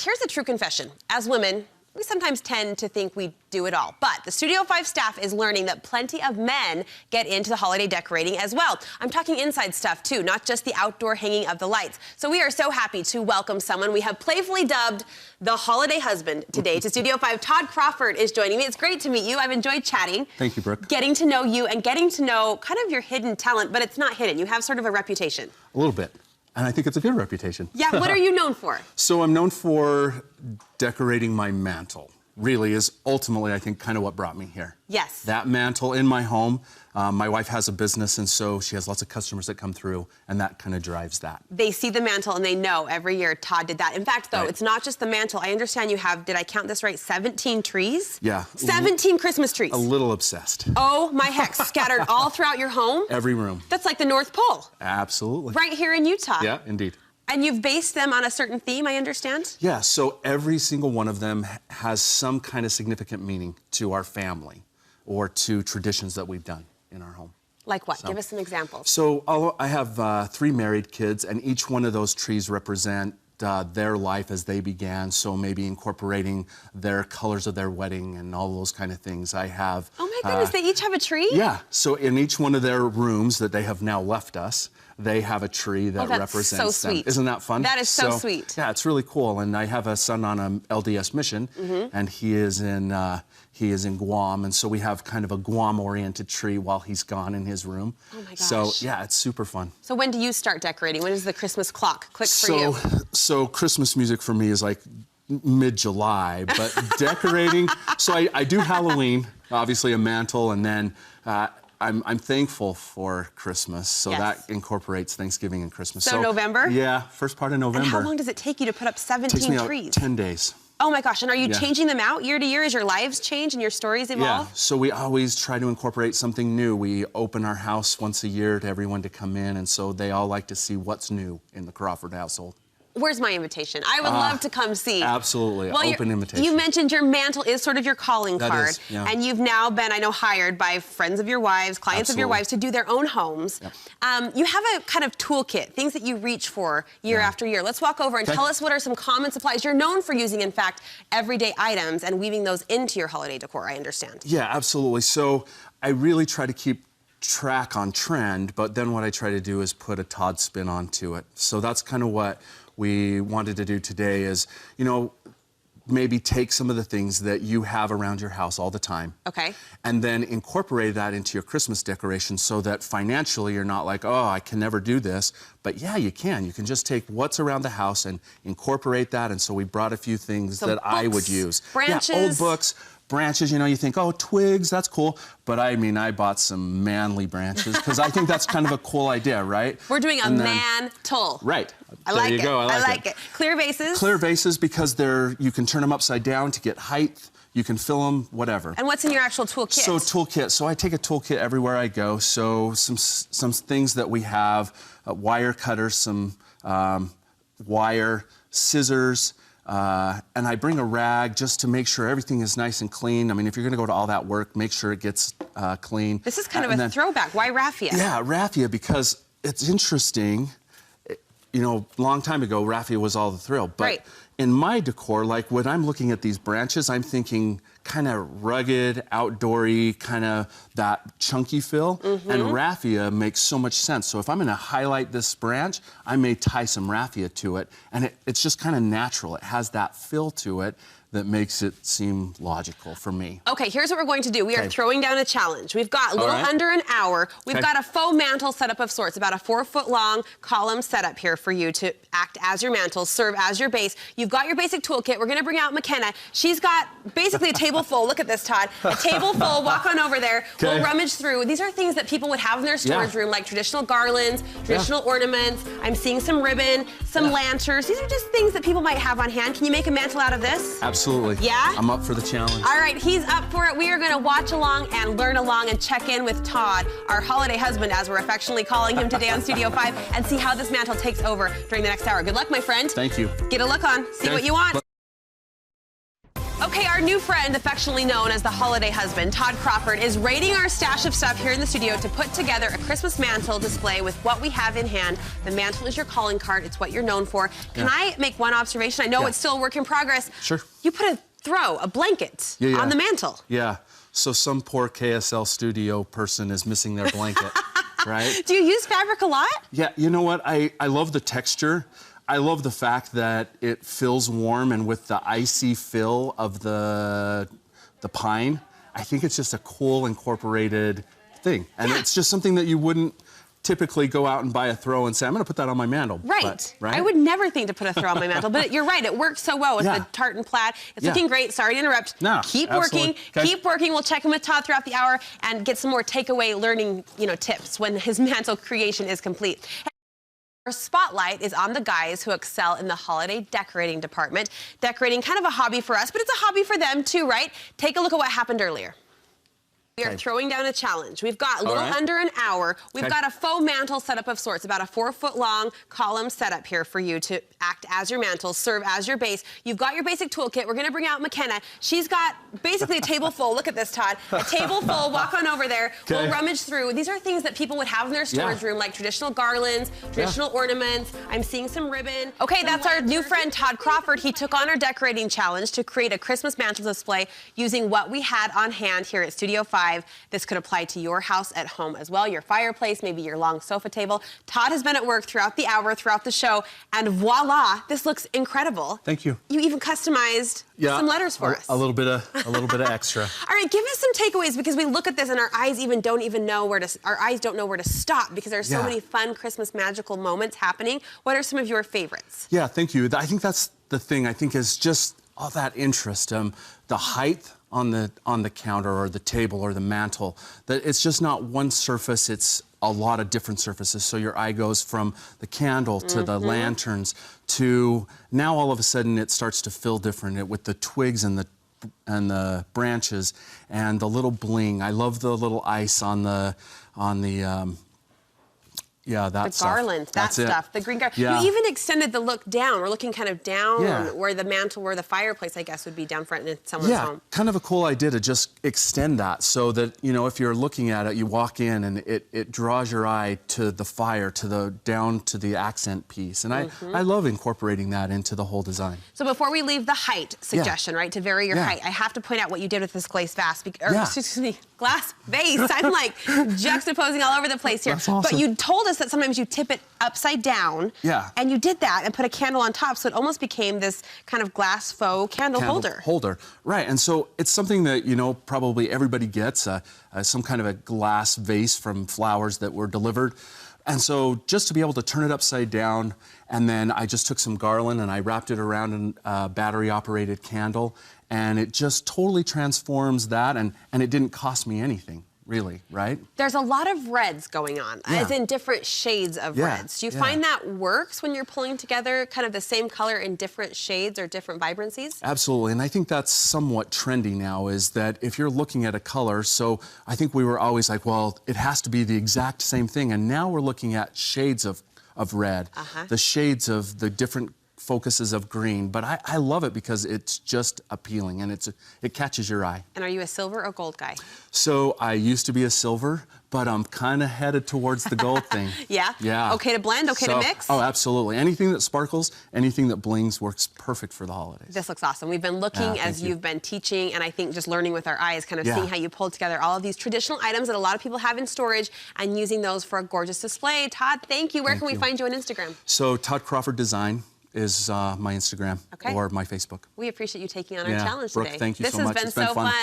Here's a true confession. As women, we sometimes tend to think we do it all. But the Studio 5 staff is learning that plenty of men get into the holiday decorating as well. I'm talking inside stuff too, not just the outdoor hanging of the lights. So we are so happy to welcome someone we have playfully dubbed the holiday husband today to Studio 5. Todd Crawford is joining me. It's great to meet you. I've enjoyed chatting. Thank you, Brooke. Getting to know you and getting to know kind of your hidden talent, but it's not hidden. You have sort of a reputation. A little bit. And I think it's a good reputation. Yeah, what are you known for? So I'm known for decorating my mantle. Really is ultimately, I think, kind of what brought me here. Yes. That mantle in my home. My wife has a business, and so she has lots of customers that come through, and that kind of drives that. They see the mantle, and they know every year Todd did that. In fact, though, It's not just the mantle. I understand you have, did I count this right, 17 trees? Yeah. 17 Christmas trees. A little obsessed. Oh, my heck. Scattered all throughout your home? Every room. That's like the North Pole. Absolutely. Right here in Utah. Yeah, indeed. And you've based them on a certain theme, I understand? Yeah, so every single one of them has some kind of significant meaning to our family or to traditions that we've done in our home. Like what? Give us some examples. So I have 3 married kids, and each one of those trees represent their life as they began, so maybe incorporating their colors of their wedding and all those kind of things. I have... Oh my goodness, they each have a tree? Yeah, so in each one of their rooms that they have now left us, they have a tree that represents so sweet. them. Isn't that fun? That is so sweet. Yeah, it's really cool. And I have a son on an LDS mission, and he is in Guam, and so we have kind of a Guam-oriented tree while he's gone in his room. Oh my gosh. So yeah, it's super fun. So when do you start decorating? When does the Christmas clock click for you? So Christmas music for me is like mid-July, but decorating. So I do Halloween, obviously a mantle, and then I'm thankful for Christmas, so that incorporates Thanksgiving and Christmas. So November? Yeah, first part of November. And how long does it take you to put up 17 trees? It takes me 10 days. Oh my gosh, and are you changing them out year to year as your lives change and your stories evolve? Yeah, so we always try to incorporate something new. We open our house once a year to everyone to come in, and so they all like to see what's new in the Crawford household. Where's my invitation? I would love to come see. Absolutely, open invitation. You mentioned your mantle is sort of your calling card. Is, yeah. And you've now been, I know, hired by friends of your wives, clients of your wives to do their own homes. Yep. You have a kind of toolkit, things that you reach for year after year. Let's walk over and tell us what are some common supplies you're known for using, in fact, everyday items and weaving those into your holiday decor, I understand. Yeah, absolutely. So I really try to keep track on trend, but then what I try to do is put a Todd spin onto it. So that's kind of what we wanted to do today is, you know, maybe take some of the things that you have around your house all the time. Okay. And then incorporate that into your Christmas decoration so that financially you're not like, oh, I can never do this. But yeah, you can. You can just take what's around the house and incorporate that. And so we brought a few things that I would use. Branches. Yeah, old books. Branches, you know, you think, oh, twigs, that's cool. But I mean, I bought some manly branches because I think that's kind of a cool idea, right? We're doing a mantle. Right. I like it. I like it. Clear vases. Clear vases because you can turn them upside down to get height. You can fill them, whatever. And what's in your actual toolkit? So toolkit. So I take a toolkit everywhere I go. So some things that we have, wire cutters, some wire, scissors, and I bring a rag just to make sure everything is nice and clean. I mean, if you're going to go to all that work, make sure it gets clean. This is kind of a throwback. Why raffia? Yeah, raffia, because it's interesting. You know, a long time ago, raffia was all the thrill. But in my decor, like when I'm looking at these branches, I'm thinking kind of rugged, outdoory, kind of that chunky feel. And raffia makes so much sense. So if I'm going to highlight this branch, I may tie some raffia to it. And it's just kind of natural. It has that feel to it that makes it seem logical for me. Okay, here's what we're going to do. We are throwing down a challenge. We've got a little under an hour. We've got a faux mantle setup of sorts, about a 4-foot-long column setup here for you to act as your mantle, serve as your base. You've got your basic toolkit. We're gonna bring out McKenna. She's got basically a table full. Look at this, Todd. A table full. Walk on over there. We'll rummage through. These are things that people would have in their storage room, like traditional garlands, traditional ornaments. I'm seeing some ribbon, some lanterns. These are just things that people might have on hand. Can you make a mantle out of this? Absolutely. Yeah? I'm up for the challenge. All right, he's up for it. We are going to watch along and learn along and check in with Todd, our holiday husband, as we're affectionately calling him today on Studio 5, and see how this mantle takes over during the next hour. Good luck, my friend. Thank you. Get a look on. See what you want. Okay, our new friend, affectionately known as the holiday husband, Todd Crawford, is raiding our stash of stuff here in the studio to put together a Christmas mantle display with what we have in hand. The mantle is your calling card. It's what you're known for. Can I make one observation? I know it's still a work in progress. Sure. You put a blanket on the mantle. Yeah. So some poor KSL studio person is missing their blanket, right? Do you use fabric a lot? Yeah, you know what? I love the texture. I love the fact that it feels warm, and with the icy fill of the pine, I think it's just a cool incorporated thing. And it's just something that you wouldn't typically go out and buy a throw and say, I'm going to put that on my mantle. Right. I would never think to put a throw on my mantle, but you're right. It works so well with the tartan plaid. It's looking great. Sorry to interrupt. No, keep working. Keep working. We'll check in with Todd throughout the hour and get some more takeaway learning, tips when his mantle creation is complete. Our spotlight is on the guys who excel in the holiday decorating department. Decorating, kind of a hobby for us, but it's a hobby for them too, right? Take a look at what happened earlier. We are throwing down a challenge. We've got a little under an hour. We've got a faux mantle setup of sorts, about a 4-foot-long column setup here for you to act as your mantle, serve as your base. You've got your basic toolkit. We're going to bring out McKenna. She's got basically a table full. Look at this, Todd. A table full. Walk on over there. We'll rummage through. These are things that people would have in their storage room, like traditional garlands, traditional ornaments. I'm seeing some ribbon. Okay, that's our new friend, Todd Crawford. He took on our decorating challenge to create a Christmas mantle display using what we had on hand here at Studio 5. This could apply to your house at home as well, your fireplace, maybe your long sofa table. Todd has been at work throughout the hour, throughout the show, and voila, this looks incredible. Thank you. You even customized some letters for us. A little bit of extra. All right, give us some takeaways, because we look at this and our eyes don't know where to stop, because there's so many fun Christmas magical moments happening. What are some of your favorites? Yeah, thank you. I think that's the thing. I think is just all that interest, the height on the counter or the table or the mantle, that it's just not one surface, it's a lot of different surfaces. So your eye goes from the candle to the lanterns to now all of a sudden it starts to feel different with the twigs and the branches and the little bling. I love the little ice on the the garland, that stuff, the green garland. You even extended the look down. We're looking kind of down where the mantle, where the fireplace, I guess, would be down front in someone's home. Kind of a cool idea to just extend that so that, if you're looking at it, you walk in and it draws your eye to the fire, down to the accent piece. And I love incorporating that into the whole design. So before we leave the height suggestion, right, to vary your height, I have to point out what you did with this glass vase, excuse me, glass vase. I'm like juxtaposing all over the place here. That's awesome. But you told us that sometimes you tip it upside down. And you did that and put a candle on top, so it almost became this kind of glass faux candle holder. Right, and so it's something that, probably everybody gets, some kind of a glass vase from flowers that were delivered. And so just to be able to turn it upside down, and then I just took some garland and I wrapped it around a battery-operated candle, and it just totally transforms that, and it didn't cost me anything. Really, right? There's a lot of reds going on, as in different shades of reds. Do you find that works when you're pulling together kind of the same color in different shades or different vibrancies? Absolutely, and I think that's somewhat trendy now, is that if you're looking at a color, so I think we were always like, well, it has to be the exact same thing, and now we're looking at shades of red, the shades of the different focuses of green, but I love it because it's just appealing and it catches your eye. And are you a silver or gold guy? So I used to be a silver, but I'm kind of headed towards the gold thing. Yeah. Okay to blend, okay to mix? Oh, absolutely. Anything that sparkles, anything that blings works perfect for the holidays. This looks awesome. We've been looking as you've been teaching, and I think just learning with our eyes, kind of seeing how you pulled together all of these traditional items that a lot of people have in storage and using those for a gorgeous display. Todd, thank you. Where can we find you on Instagram? So Todd Crawford Design is my Instagram or my Facebook. We appreciate you taking on our challenge Brooke, today. Thank you so much. This has been so fun.